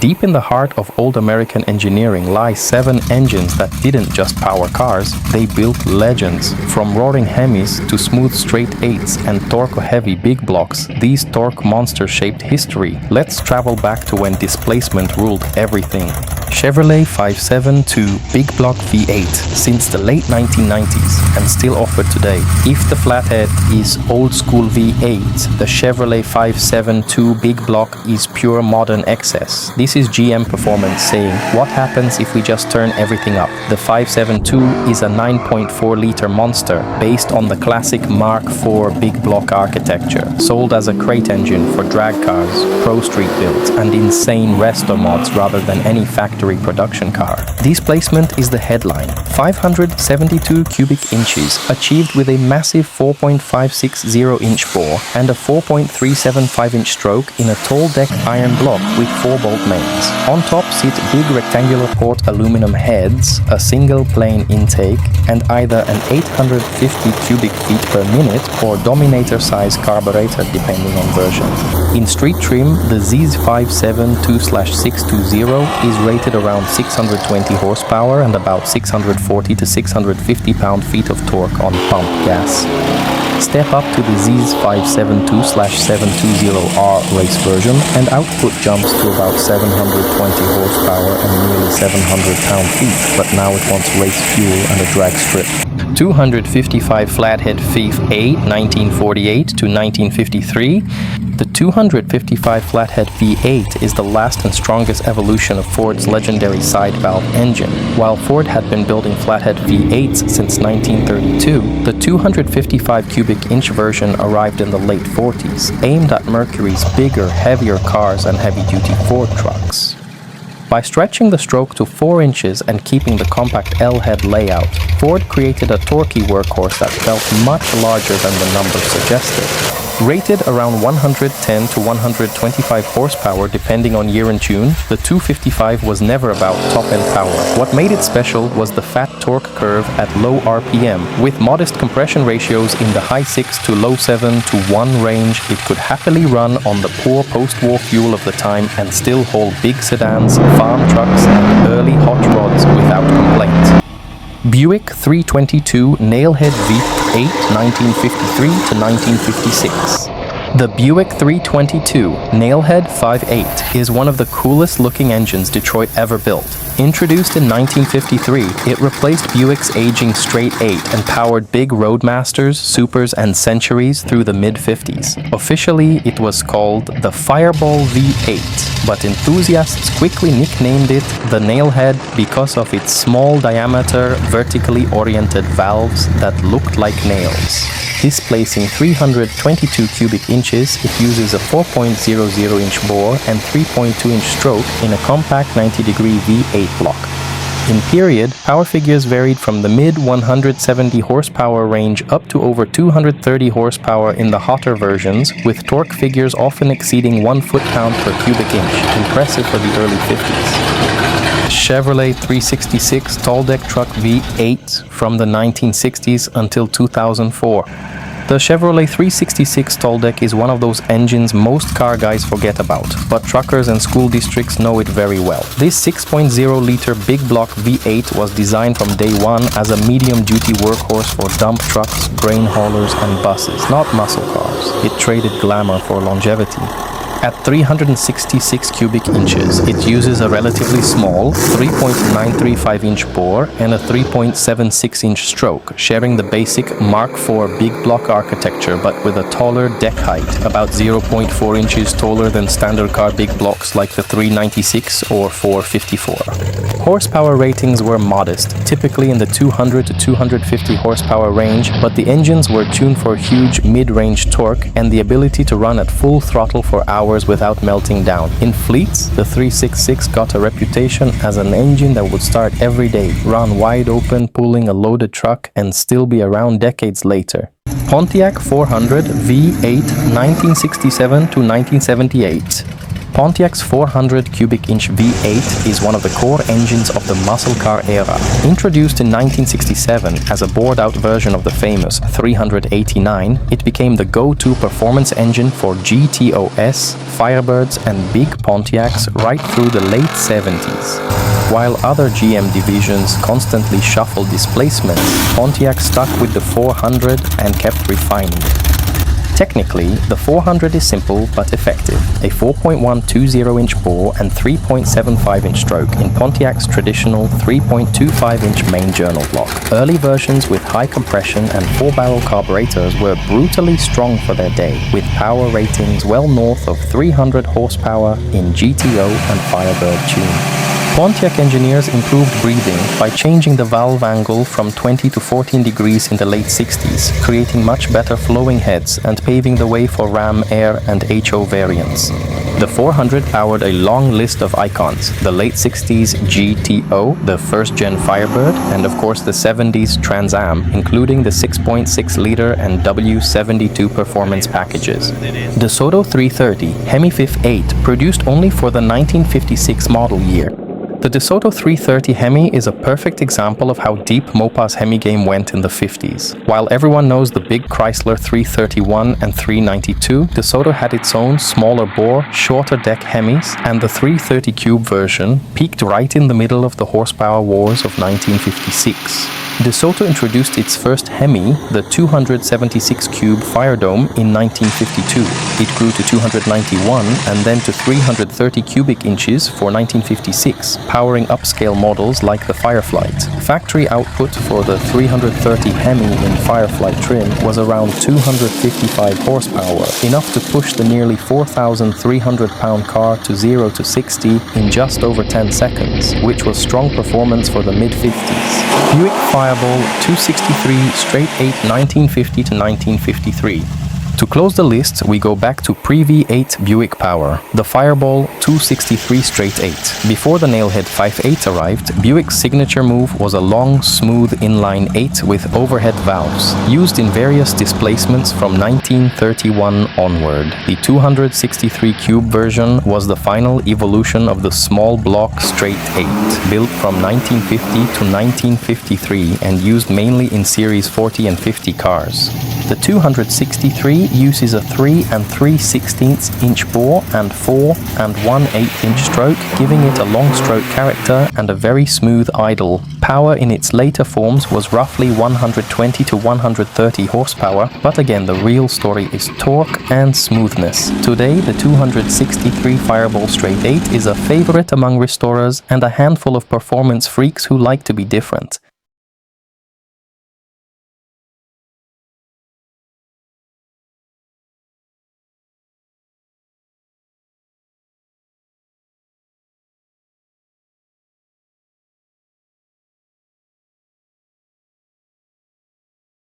Deep in the heart of old American engineering lie 7 engines that didn't just power cars, they built legends. From roaring Hemis to smooth straight-8s and torque-heavy big blocks, these torque monsters shaped history. Let's travel back to when displacement ruled everything. Chevrolet 572 Big Block V8 since the late 1990s and still offered today. If the Flathead is old school V8, the Chevrolet 572 Big Block is pure modern excess. This is GM Performance saying, what happens if we just turn everything up? The 572 is a 9.4-liter monster based on the classic Mark IV Big Block architecture, sold as a crate engine for drag cars, pro street builds, and insane resto mods rather than any factory production car. Displacement is the headline. 572 cubic inches, achieved with a massive 4.560-inch bore and a 4.375-inch stroke in a tall deck iron block with 4-bolt mains. On top sit big rectangular port aluminum heads, a single plane intake, and either an 850 cubic feet per minute or Dominator-size carburetor depending on version. In street trim, the Z572/620 is rated around 620 horsepower and about 640 to 650 pound-feet of torque on pump gas. Step up to the Z572/720R race version and output jumps to about 720 horsepower and nearly 700 pound-feet, but now it wants race fuel and a drag strip. 255 Flathead V8 1948 to 1953. The 255 Flathead V8 is the last and strongest evolution of Ford's legendary side valve engine. While Ford had been building Flathead V8s since 1932, the 255 cubic inch version arrived in the late 40s, aimed at Mercury's bigger, heavier cars and heavy-duty Ford trucks. By stretching the stroke to 4 inches and keeping the compact L-head layout, Ford created a torquey workhorse that felt much larger than the numbers suggested. Rated around 110 to 125 horsepower depending on year and tune, the 255 was never about top-end power. What made it special was the fat torque curve at low RPM. With modest compression ratios in the high 6 to low 7 to 1 range, it could happily run on the poor post-war fuel of the time and still haul big sedans, farm trucks, and early hot rods without complaint. Buick 322 Nailhead V8 1953 to 1956. The Buick 322 Nailhead V8 is one of the coolest looking engines Detroit ever built. Introduced in 1953, it replaced Buick's aging Straight-8 and powered big Roadmasters, Supers, and Centuries through the mid-50s. Officially, it was called the Fireball V8, but enthusiasts quickly nicknamed it the Nailhead because of its small diameter, vertically oriented valves that looked like nails. Displacing 322 cubic inches, it uses a 4.00-inch bore and 3.2-inch stroke in a compact 90-degree V8 block. In period, power figures varied from the mid-170 horsepower range up to over 230 horsepower in the hotter versions, with torque figures often exceeding 1 foot-pound per cubic inch, impressive for the early 50s. Chevrolet 366 tall deck truck V8 from the 1960s until 2004. The Chevrolet 366 tall deck is one of those engines most car guys forget about, but truckers and school districts know it very well. This 6.0-liter big block V8 was designed from day one as a medium-duty workhorse for dump trucks, grain haulers, and buses, not muscle cars. It traded glamour for longevity. At 366 cubic inches, it uses a relatively small 3.935-inch bore and a 3.76-inch stroke, sharing the basic Mark IV big block architecture but with a taller deck height, about 0.4 inches taller than standard car big blocks like the 396 or 454. Horsepower ratings were modest, typically in the 200 to 250 horsepower range, but the engines were tuned for huge mid-range torque and the ability to run at full throttle for hours without melting down. In fleets, the 366 got a reputation as an engine that would start every day, run wide open pulling a loaded truck, and still be around decades later. Pontiac 400 V8 1967 to 1978. Pontiac's 400 cubic inch V8 is one of the core engines of the muscle car era. Introduced in 1967 as a bored-out version of the famous 389, it became the go-to performance engine for GTOs, Firebirds and big Pontiacs right through the late 70s. While other GM divisions constantly shuffled displacements, Pontiac stuck with the 400 and kept refining it. Technically, the 400 is simple but effective, a 4.120-inch bore and 3.75-inch stroke in Pontiac's traditional 3.25-inch main journal block. Early versions with high compression and 4-barrel carburetors were brutally strong for their day, with power ratings well north of 300 horsepower in GTO and Firebird tune. Pontiac engineers improved breathing by changing the valve angle from 20 to 14 degrees in the late 60s, creating much better flowing heads and paving the way for Ram Air and HO variants. The 400 powered a long list of icons, the late 60s GTO, the first-gen Firebird, and of course the 70s Trans Am, including the 6.6-liter and W72 performance packages. DeSoto 330 Hemi V8 produced only for the 1956 model year. The DeSoto 330 Hemi is a perfect example of how deep Mopa's Hemi game went in the 50s. While everyone knows the big Chrysler 331 and 392, DeSoto had its own smaller bore, shorter deck Hemis, and the 330 Cube version peaked right in the middle of the horsepower wars of 1956. DeSoto introduced its first Hemi, the 276 Cube Firedome, in 1952. It grew to 291 and then to 330 cubic inches for 1956, powering upscale models like the Fireflight. Factory output for the 330 Hemi in Fireflight trim was around 255 horsepower, enough to push the nearly 4,300-pound car to 0 to 60 in just over 10 seconds, which was strong performance for the mid-50s. Buick Fireball 263 Straight-8 1950 to 1953. To close the list, we go back to pre-V8 Buick power, the Fireball 263 Straight-8. Before the Nailhead V8 arrived, Buick's signature move was a long, smooth inline 8 with overhead valves, used in various displacements from 1931 onward. The 263 Cube version was the final evolution of the small block Straight-8, built from 1950 to 1953 and used mainly in Series 40 and 50 cars. The 263 uses a 3 3/16 inch bore and 4 1/8 inch stroke, giving it a long stroke character and a very smooth idle. Power in its later forms was roughly 120 to 130 horsepower, but again the real story is torque and smoothness. Today the 263 Fireball Straight-8 is a favorite among restorers and a handful of performance freaks who like to be different.